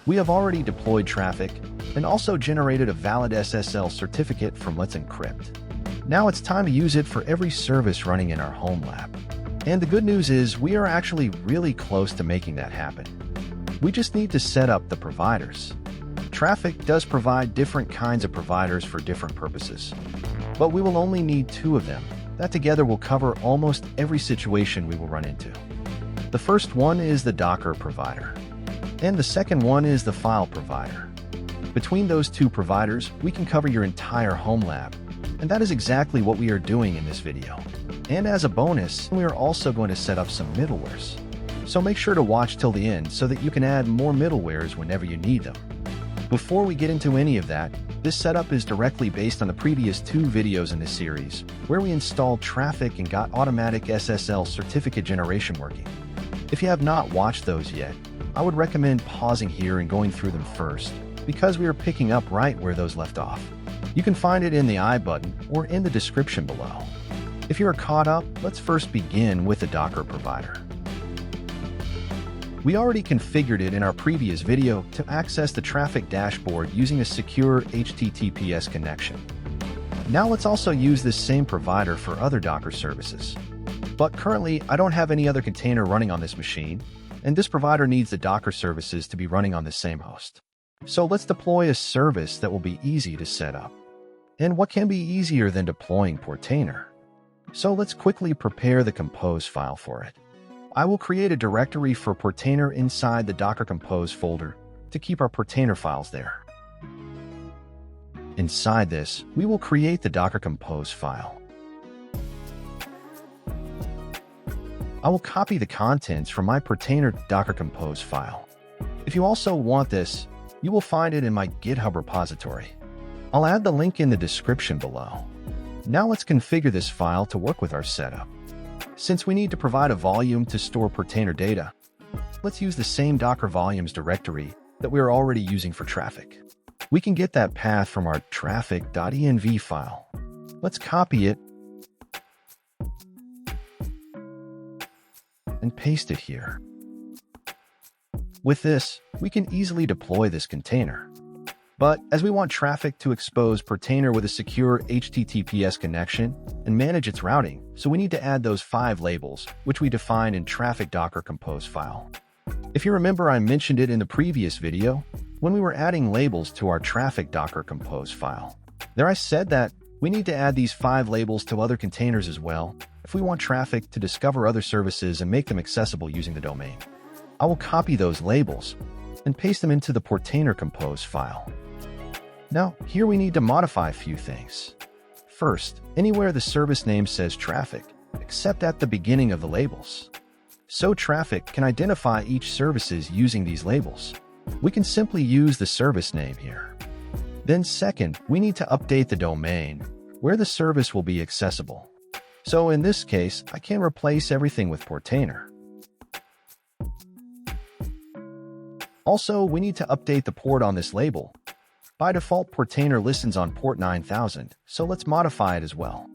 We have already deployed Traefik and also generated a valid SSL certificate from Let's Encrypt. Now it's time to use it for every service running in our home lab. And the good news is we are actually really close to making that happen. We just need to set up the providers. Traefik does provide different kinds of providers for different purposes, but we will only need 2 of them. That together will cover almost every situation we will run into. The first one is the Docker provider, and the second one is the file provider. Between those 2 providers, we can cover your entire home lab, and that is exactly what we are doing in this video. And as a bonus, we are also going to set up some middlewares. So make sure to watch till the end so that you can add more middlewares whenever you need them. Before we get into any of that, this setup is directly based on the previous 2 videos in this series, where we installed Traefik and got automatic SSL certificate generation working. If you have not watched those yet, I would recommend pausing here and going through them first, because we are picking up right where those left off. You can find it in the I button or in the description below. If you are caught up, let's first begin with the Docker provider. We already configured it in our previous video to access the Traefik dashboard using a secure HTTPS connection. Now let's also use this same provider for other Docker services. But currently, I don't have any other container running on this machine, and this provider needs the Docker services to be running on the same host. So let's deploy a service that will be easy to set up. And what can be easier than deploying Portainer? So let's quickly prepare the compose file for it. I will create a directory for Portainer inside the Docker Compose folder to keep our Portainer files there. Inside this, we will create the Docker Compose file. I will copy the contents from my Portainer Docker Compose file. If you also want this, you will find it in my GitHub repository. I'll add the link in the description below. Now let's configure this file to work with our setup. Since we need to provide a volume to store Portainer data, let's use the same Docker volumes directory that we are already using for Traefik. We can get that path from our traefik.env file. Let's copy it and paste it here. With this, we can easily deploy this container. But as we want Traefik to expose Portainer with a secure HTTPS connection and manage its routing, so we need to add those 5 labels, which we define in Traefik Docker Compose file. If you remember, I mentioned it in the previous video when we were adding labels to our Traefik Docker Compose file. There I said that we need to add these 5 labels to other containers as well if we want Traefik to discover other services and make them accessible using the domain. I will copy those labels and paste them into the Portainer Compose file. Now, here we need to modify a few things. First, anywhere the service name says Traefik, except at the beginning of the labels. So Traefik can identify each services using these labels. We can simply use the service name here. Then second, we need to update the domain where the service will be accessible. So in this case, I can replace everything with Portainer. Also, we need to update the port on this label. By default, Portainer listens on port 9000, so let's modify it as well.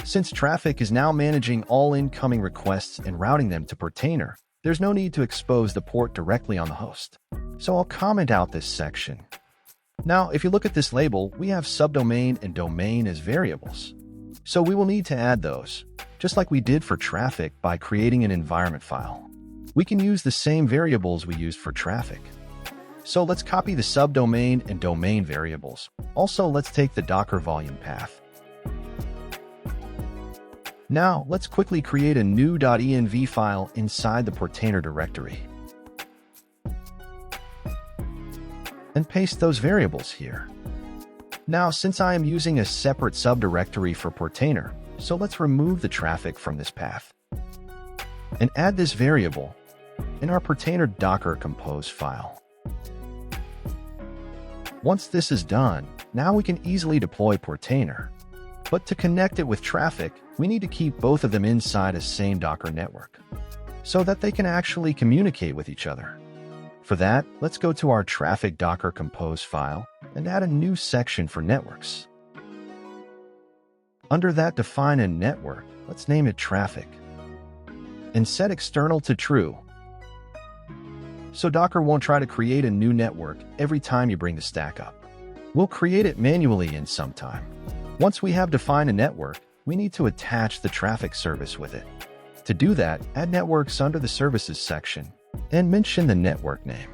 Since Traefik is now managing all incoming requests and routing them to Portainer, there's no need to expose the port directly on the host. So I'll comment out this section. Now, if you look at this label, we have subdomain and domain as variables. So we will need to add those, just like we did for Traefik by creating an environment file. We can use the same variables we used for Traefik. So let's copy the subdomain and domain variables. Also, let's take the Docker volume path. Now, let's quickly create a new .env file inside the Portainer directory. And paste those variables here. Now, since I am using a separate subdirectory for Portainer, so let's remove the Traefik from this path. And add this variable in our Portainer Docker Compose file. Once this is done, now we can easily deploy Portainer. But to connect it with Traefik, we need to keep both of them inside a same Docker network, so that they can actually communicate with each other. For that, let's go to our Traefik Docker Compose file and add a new section for networks. Under that, define a network. Let's name it Traefik. And set external to true. so Docker won't try to create a new network every time you bring the stack up. We'll create it manually in some time. Once we have defined a network, we need to attach the Traefik service with it. To do that, add networks under the services section and mention the network name.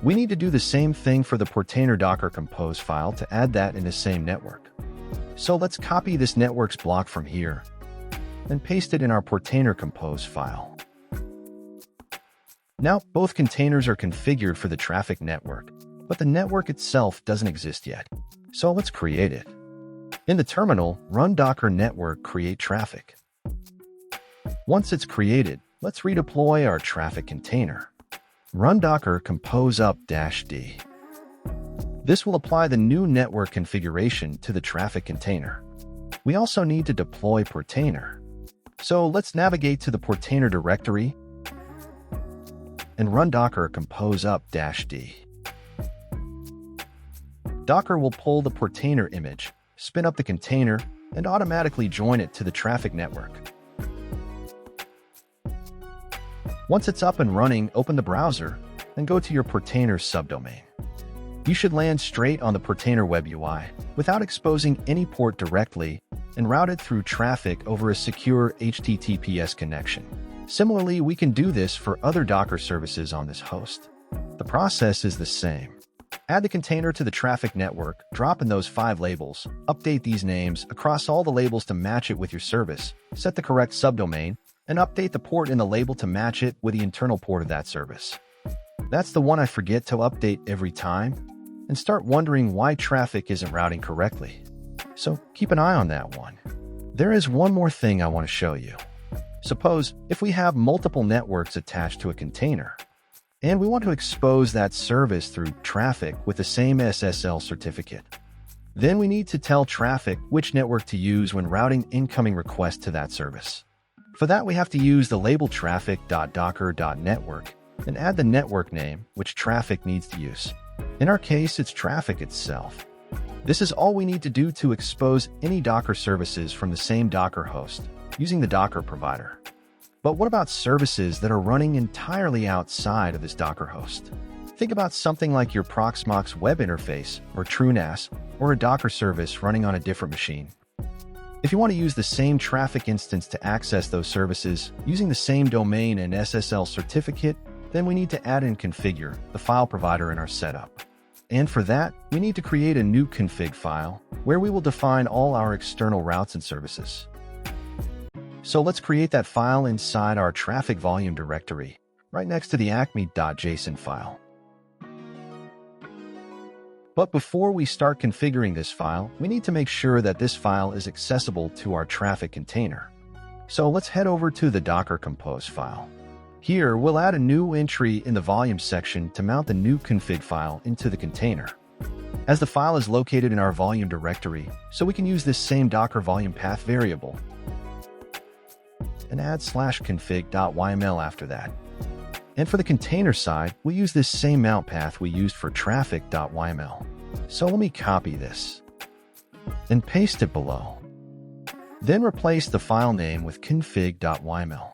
We need to do the same thing for the Portainer Docker Compose file to add that in the same network. So let's copy this networks block from here and paste it in our Portainer Compose file. Now, both containers are configured for the Traefik network, but the network itself doesn't exist yet. So let's create it. In the terminal, run docker network create Traefik. Once it's created, let's redeploy our Traefik container. Run docker compose up-d. This will apply the new network configuration to the Traefik container. We also need to deploy Portainer. So let's navigate to the Portainer directory and run docker compose up-d. Docker will pull the Portainer image, spin up the container, and automatically join it to the Traefik network. Once it's up and running, open the browser and go to your Portainer subdomain. You should land straight on the Portainer web UI without exposing any port directly and route it through Traefik over a secure HTTPS connection. Similarly, we can do this for other Docker services on this host. The process is the same. Add the container to the Traefik network, drop in those 5 labels, update these names across all the labels to match it with your service, set the correct subdomain, and update the port in the label to match it with the internal port of that service. That's the one I forget to update every time, and start wondering why Traefik isn't routing correctly. So keep an eye on that one. There is one more thing I want to show you. Suppose if we have multiple networks attached to a container, and we want to expose that service through Traefik with the same SSL certificate. Then we need to tell Traefik which network to use when routing incoming requests to that service. For that, we have to use the label traefik.docker.network and add the network name which Traefik needs to use. In our case, it's Traefik itself. This is all we need to do to expose any Docker services from the same Docker host using the Docker provider. But what about services that are running entirely outside of this Docker host? Think about something like your Proxmox web interface or TrueNAS or a Docker service running on a different machine. If you want to use the same Traefik instance to access those services using the same domain and SSL certificate, then we need to add and configure the file provider in our setup. And for that, we need to create a new config file where we will define all our external routes and services. So let's create that file inside our Traefik volume directory, right next to the acme.json file. But before we start configuring this file, we need to make sure that this file is accessible to our Traefik container. So let's head over to the Docker Compose file. Here, we'll add a new entry in the volume section to mount the new config file into the container. As the file is located in our volume directory, so we can use this same Docker volume path variable and add /config.yml after that. And for the container side, we'll use this same mount path we used for Traefik.yml. So let me copy this and paste it below. Then replace the file name with config.yml.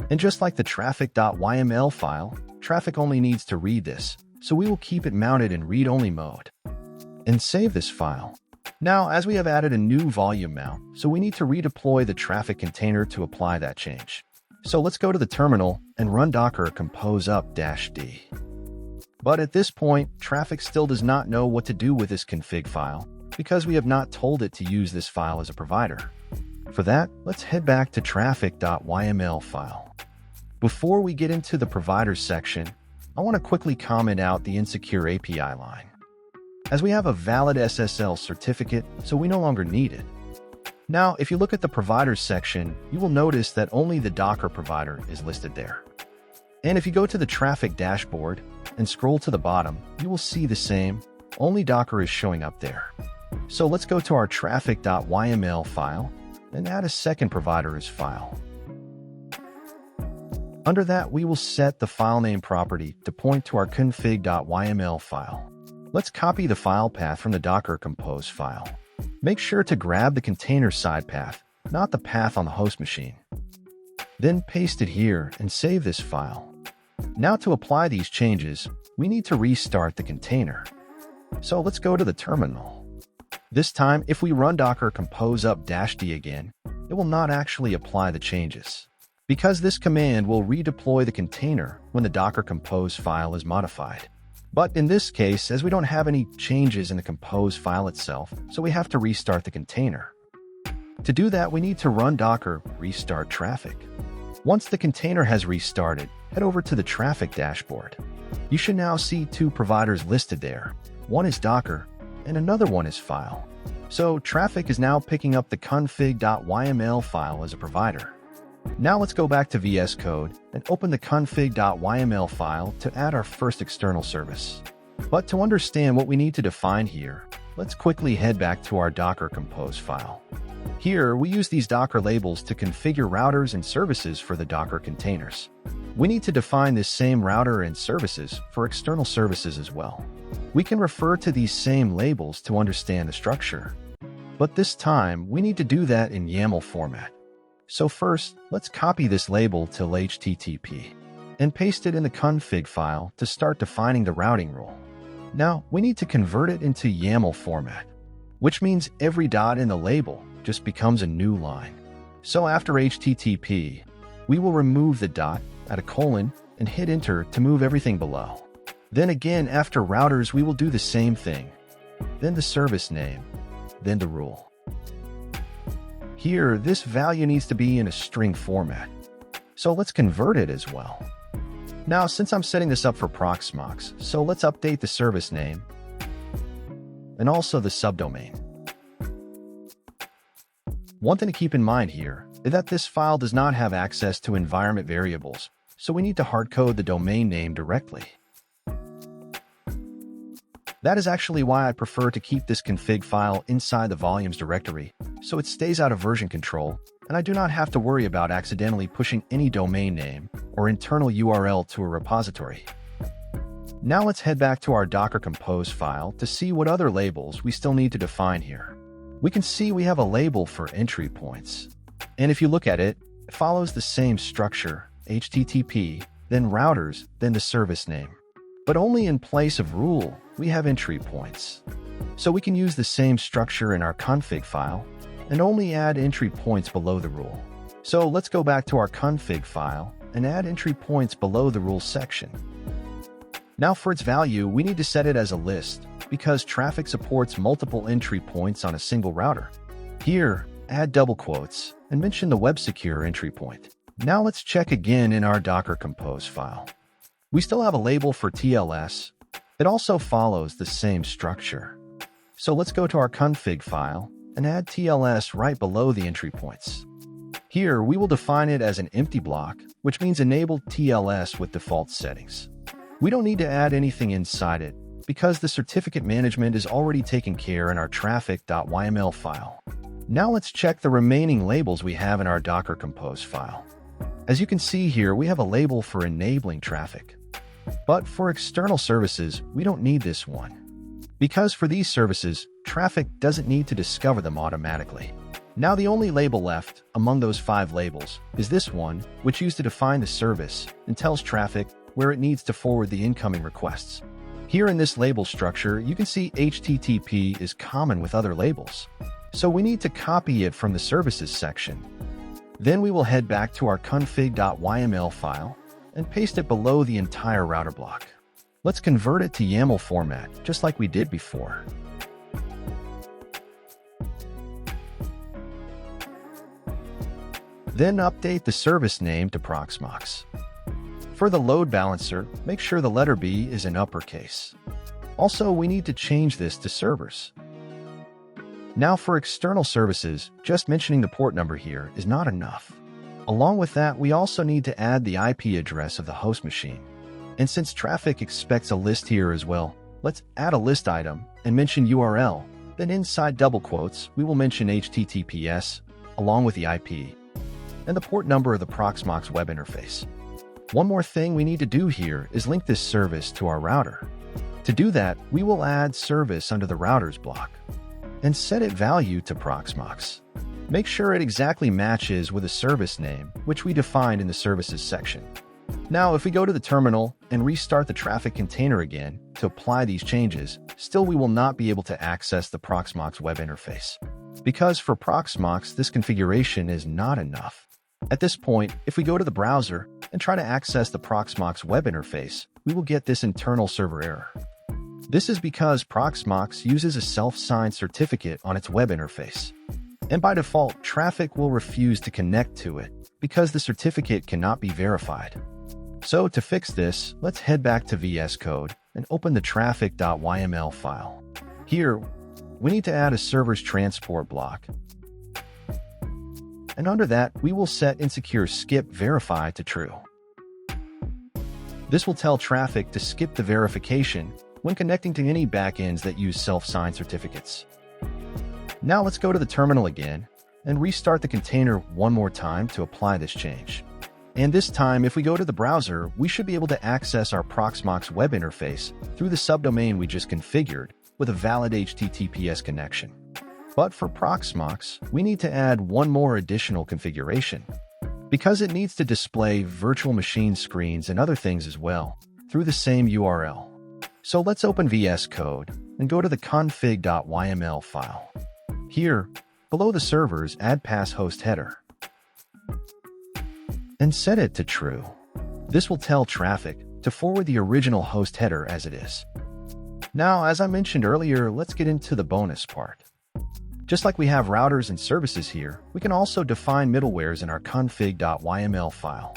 And just like the Traefik.yml file, Traefik only needs to read this, so we will keep it mounted in read-only mode. And save this file. Now, as we have added a new volume mount, so we need to redeploy the Traefik container to apply that change. So let's go to the terminal and run docker compose up-d. But at this point, Traefik still does not know what to do with this config file because we have not told it to use this file as a provider. For that, let's head back to Traefik.yml file. Before we get into the providers section, I want to quickly comment out the insecure API line. As we have a valid SSL certificate, so we no longer need it. Now, if you look at the providers section, you will notice that only the Docker provider is listed there. And if you go to the Traefik dashboard and scroll to the bottom, you will see the same, only Docker is showing up there. So let's go to our Traefik.yml file and add a second provider as file. Under that, we will set the file name property to point to our config.yml file. Let's copy the file path from the Docker Compose file. Make sure to grab the container side path, not the path on the host machine. Then paste it here and save this file. Now to apply these changes, we need to restart the container. So let's go to the terminal. This time, if we run docker compose up-d again, it will not actually apply the changes, because this command will redeploy the container when the docker compose file is modified. But in this case, as we don't have any changes in the compose file itself, so we have to restart the container. To do that, we need to run docker restart Traefik. Once the container has restarted, head over to the Traefik dashboard. You should now see two providers listed there. One is Docker, and another one is File. So Traefik is now picking up the config.yml file as a provider. Now let's go back to VS Code and open the config.yml file to add our first external service. But to understand what we need to define here, let's quickly head back to our Docker compose file. Here, we use these Docker labels to configure routers and services for the Docker containers. We need to define this same router and services for external services as well. We can refer to these same labels to understand the structure. But this time, we need to do that in YAML format. So first, let's copy this label till HTTP and paste it in the config file to start defining the routing rule. Now, we need to convert it into YAML format, which means every dot in the label just becomes a new line. So after HTTP, we will remove the dot, add a colon, and hit enter to move everything below. Then again, after routers, we will do the same thing. Then the service name, then the rule. Here, this value needs to be in a string format. So let's convert it as well. Now, since I'm setting this up for Proxmox, so let's update the service name and also the subdomain. One thing to keep in mind here is that this file does not have access to environment variables, so we need to hardcode the domain name directly. That is actually why I prefer to keep this config file inside the volumes directory, so it stays out of version control, and I do not have to worry about accidentally pushing any domain name or internal URL to a repository. Now let's head back to our Docker compose file to see what other labels we still need to define here. We can see we have a label for entry points. And if you look at it, it follows the same structure, HTTP, then routers, then the service name. But only in place of rule, we have entry points. So we can use the same structure in our config file and only add entry points below the rule. So let's go back to our config file and add entry points below the rule section. Now for its value, we need to set it as a list because Traefik supports multiple entry points on a single router. Here, add double quotes and mention the WebSecure entry point. Now let's check again in our Docker compose file. We still have a label for TLS. It also follows the same structure. So let's go to our config file and add TLS right below the entry points. Here, we will define it as an empty block, which means enable TLS with default settings. We don't need to add anything inside it because the certificate management is already taken care in our Traefik.yml file. Now let's check the remaining labels we have in our Docker compose file. As you can see here, we have a label for enabling Traefik. But for external services, we don't need this one. Because for these services, Traefik doesn't need to discover them automatically. Now the only label left among those 5 labels is this one, which used to define the service and tells Traefik where it needs to forward the incoming requests. Here in this label structure, you can see HTTP is common with other labels. So we need to copy it from the services section. Then we will head back to our config.yml file and paste it below the entire router block. Let's convert it to YAML format, just like we did before. Then update the service name to Proxmox. For the load balancer, make sure the letter B is in uppercase. Also, we need to change this to servers. Now for external services, just mentioning the port number here is not enough. Along with that, we also need to add the IP address of the host machine. And since Traefik expects a list here as well, let's add a list item and mention URL. Then inside double quotes, we will mention HTTPS along with the IP and the port number of the Proxmox web interface. One more thing we need to do here is link this service to our router. To do that, we will add service under the routers block and set it value to Proxmox. Make sure it exactly matches with a service name, which we defined in the services section. Now, if we go to the terminal and restart the Traefik container again to apply these changes, still we will not be able to access the Proxmox web interface. Because for Proxmox, this configuration is not enough. At this point, if we go to the browser and try to access the Proxmox web interface, we will get this internal server error. This is because Proxmox uses a self-signed certificate on its web interface. And by default, Traefik will refuse to connect to it because the certificate cannot be verified. So to fix this, let's head back to VS Code and open the traefik.yml file. Here, we need to add a server's transport block. And under that, we will set insecure skip verify to true. This will tell Traefik to skip the verification when connecting to any backends that use self-signed certificates. Now let's go to the terminal again and restart the container one more time to apply this change. And this time, if we go to the browser, we should be able to access our Proxmox web interface through the subdomain we just configured with a valid HTTPS connection. But for Proxmox, we need to add one more additional configuration because it needs to display virtual machine screens and other things as well through the same URL. So let's open VS Code and go to the config.yml file. Here, below the servers, add pass host header and set it to true. This will tell Traefik to forward the original host header as it is. Now, as I mentioned earlier, let's get into the bonus part. Just like we have routers and services here, we can also define middlewares in our config.yml file.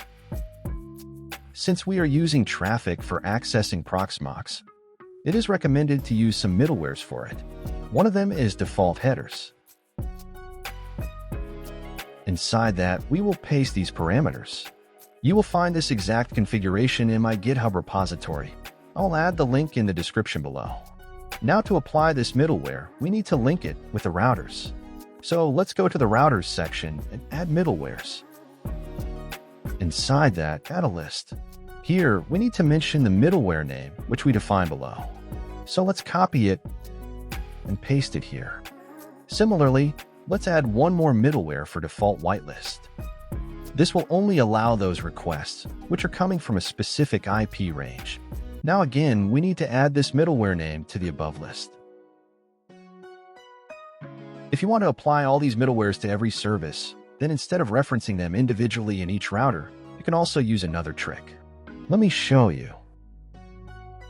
Since we are using Traefik for accessing Proxmox, it is recommended to use some middlewares for it. One of them is default headers. Inside that, we will paste these parameters. You will find this exact configuration in my GitHub repository. I'll add the link in the description below. Now to apply this middleware, we need to link it with the routers. So let's go to the routers section and add middlewares. Inside that, add a list. Here, we need to mention the middleware name, which we define below. So let's copy it and paste it here. Similarly, let's add one more middleware for default whitelist. This will only allow those requests, which are coming from a specific IP range. Now again, we need to add this middleware name to the above list. If you want to apply all these middlewares to every service, then instead of referencing them individually in each router, you can also use another trick. Let me show you.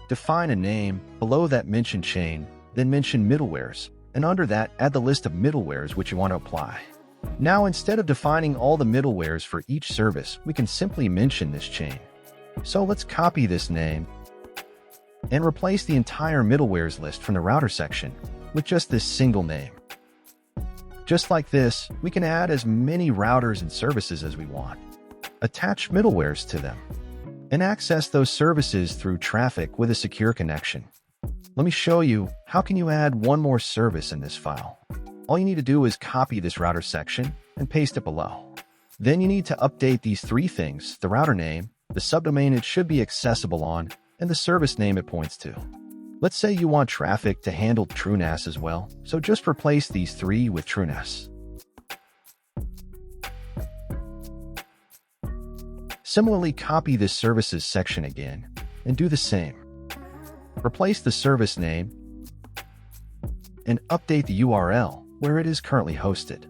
Define a name below that mention chain, then mention middlewares, and under that, add the list of middlewares which you want to apply. Now, instead of defining all the middlewares for each service, we can simply mention this chain. So let's copy this name and replace the entire middlewares list from the router section with just this single name. Just like this, we can add as many routers and services as we want, attach middlewares to them, and access those services through Traefik with a secure connection. Let me show you how can you add one more service in this file. All you need to do is copy this router section and paste it below. Then you need to update these three things: the router name, the subdomain it should be accessible on, and the service name it points to. Let's say you want Traefik to handle TrueNAS as well, so just replace these three with TrueNAS. Similarly, copy this services section again and do the same. Replace the service name and update the URL where it is currently hosted.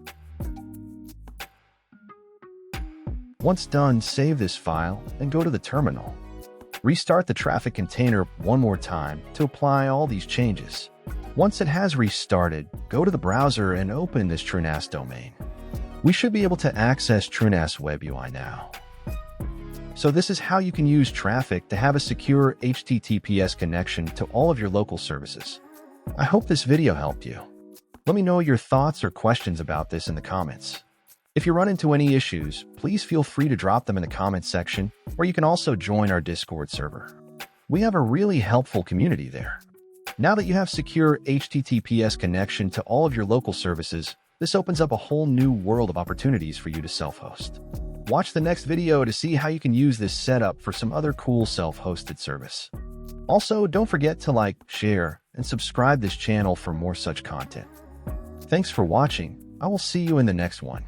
Once done, save this file and go to the terminal. Restart the Traefik container one more time to apply all these changes. Once it has restarted, go to the browser and open this TrueNAS domain. We should be able to access TrueNAS Web UI now. So this is how you can use Traefik to have a secure HTTPS connection to all of your local services. I hope this video helped you. Let me know your thoughts or questions about this in the comments. If you run into any issues, please feel free to drop them in the comments section, or you can also join our Discord server. We have a really helpful community there. Now that you have secure HTTPS connection to all of your local services, this opens up a whole new world of opportunities for you to self-host. Watch the next video to see how you can use this setup for some other cool self-hosted service. Also, don't forget to like, share, and subscribe this channel for more such content. Thanks for watching. I will see you in the next one.